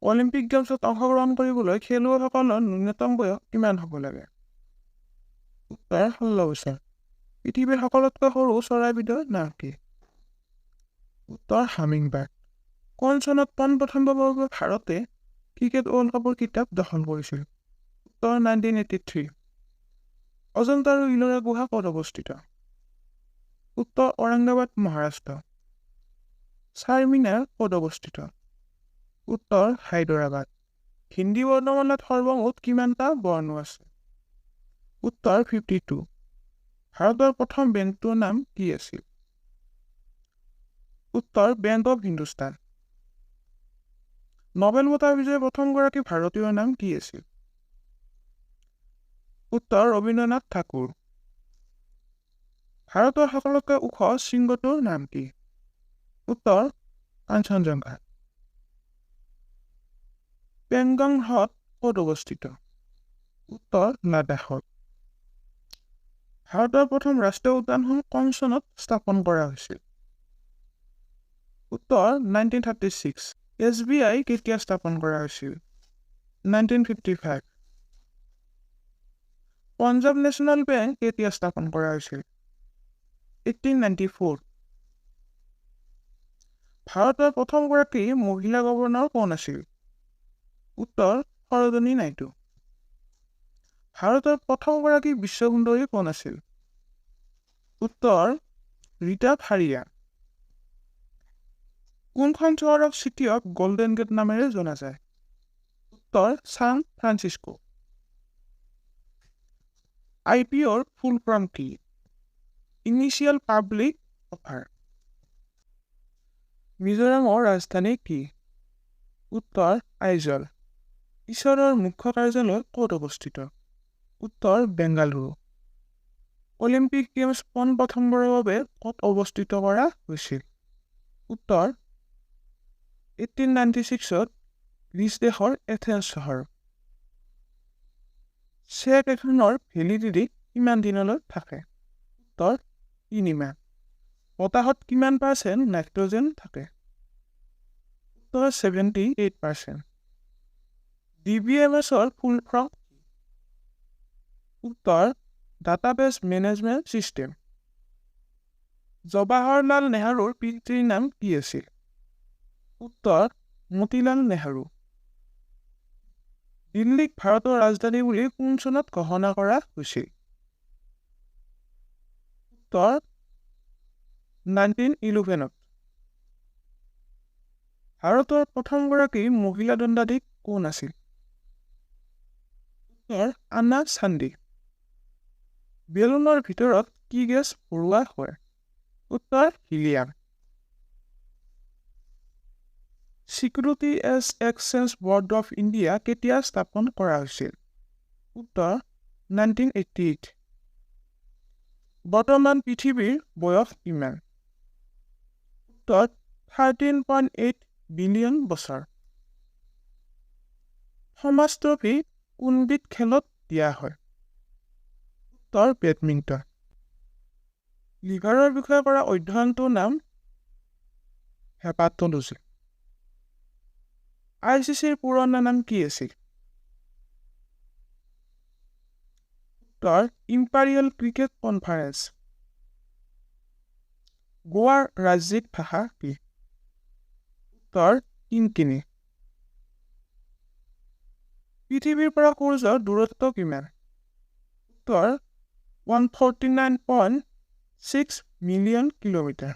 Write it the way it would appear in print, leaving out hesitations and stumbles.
Olympic গেমছত অংশগ্ৰহণ কৰিবলৈ খেলুৱৈসকলৰ ন্যূনতম বয়স কিমান হ'ব লাগে? উত্তৰ 16 বছৰ। পৃথিৱীৰ সকলোতকৈ সৰু চৰাইবিধৰ নাম কি? উত্তৰ হামিংবাৰ্ড। কোন চনত পোনপ্ৰথমবাৰৰ ভাৰতে ক্ৰিকেট ৱৰ্ল্ড কাপৰ খিতাপ দখল কৰিছিল? উত্তৰ 1983। অজন্তা আৰু ইলোৰা গুহা ক'ত অৱস্থিত? উত্তৰ ঔৰংগাবাদ, মহাৰাষ্ট্ৰ। চাৰমিনাৰ ক'ত অৱস্থিত? উত্তৰ হায়দৰাবাদ। হিন্দী বৰ্ণমালাত সৰ্বমুঠ কিমানটা বৰ্ণ আছে? উত্তৰ 52। ভাৰতৰ প্ৰথম বেংকটোৰ নাম কি আছিল? উত্তৰ বেংক অৱ হিন্দুস্তান। নোবেল বঁটা বিজয়ী প্ৰথমগৰাকী ভাৰতীয়ৰ নাম কি আছিল? উত্তৰ ৰবীন্দ্ৰনাথ ঠাকুৰ। ভাৰতৰ সকলোতকৈ ওখ শৃংগটোৰ নাম কি? উত্তৰ কাঞ্চনজংঘা। পেংগং হ্ৰদ ক'ত অৱস্থিত? উত্তৰ লাডাখত। ভাৰতৰ প্ৰথম ৰাষ্ট্ৰীয় উদ্যানখন কোন চনত স্থাপন কৰা হৈছিল? উত্তৰ 1936। SBI কেতিয়া স্থাপন কৰা হৈছিল? 1955। পঞ্জাৱ নেশ্যনেল বেংক কেতিয়া স্থাপন কৰা হৈছিল? 1894। ভাৰতৰ প্ৰথমগৰাকী মহিলা গভৰ্ণৰ কোন আছিল? উত্তৰ সৰোজিনী নাইডু। ভাৰতৰ প্ৰথমগৰাকী বিশ্ব সুন্দৰী কোন আছিল? উত্তৰ ৰীতা ফাৰিয়া। কোনখন চহৰক চিটি অফ গল্ডেন গেট নামেৰে জনা যায়? উত্তৰ ছান ফ্ৰান্সিস্কো। IPOৰ ফুল ফৰ্ম কি? Initial public offer. মিজোৰামৰ ৰাজধানী কি? উত্তৰ আইজল। ঈশ্বৰৰ মুখ্য কাৰ্যালয় ক'ত অৱস্থিত? উত্তৰ বেংগালুৰু। অলিম্পিক গেমছ পোনপ্ৰথমবাৰৰ বাবে ক'ত অৱস্থিত কৰা হৈছিল? উত্তৰ 1896 গ্ৰীচ দেশৰ এথেন্স চহৰ। চেক এখনৰ ভেলিডিটি কিমান দিনলৈ থাকে? উত্তৰ 3 মাহ। বতাহত কিমান % নাইট্ৰজেন থাকে? উত্তৰ 78%। DBMSৰ ফুল ফৰ্ম? উত্তৰ ডাটাবেছ মেনেজমেণ্ট ছিষ্টেম। জৱাহৰলাল নেহৰুৰ পিতৃৰ নাম কি আছিল? উত্তৰ মতিলাল নেহৰু। দিল্লীক ভাৰতৰ ৰাজধানী বুলি কোন চনত ঘোষণা কৰা হৈছিল? উত্তৰ 1911। ভাৰতৰ প্ৰথমগৰাকী মহিলা দণ্ডাধীশ কোন আছিল? উত্তৰ আন্না চান্দি। বেলুনৰ ভিতৰত কি গেছ ভৰোৱা হয়? উত্তৰ helium. Security exchange board of India কেতিয়া স্থাপন কৰা হৈছিল? উত্তৰ 1988। বৰ্তমান পৃথিৱীৰ বয়স কিমান? উত্তৰ 13.8 বিলিয়ন বছৰ। সমাজ ট্ৰফী কোনবিধ খেলত দিয়া হয়? উত্তৰ বেডমিণ্টন। লিভাৰৰ বিষয়ে কৰা অধ্যয়নটোৰ নাম হেপাটলজি। ICCৰ পুৰণা নাম কি আছিল? উত্তৰ ইম্পেৰিয়েল ক্ৰিকেট কনফাৰেন্স। গোৱাৰ ৰাজ্যিক ভাষা কি? উত্তৰ কিনকিনি। পৃথিৱীৰ পৰা সূৰ্যৰ দূৰত্ব কিমান? উত্তৰ 149.6 মিলিয়ন কিলোমিটাৰ।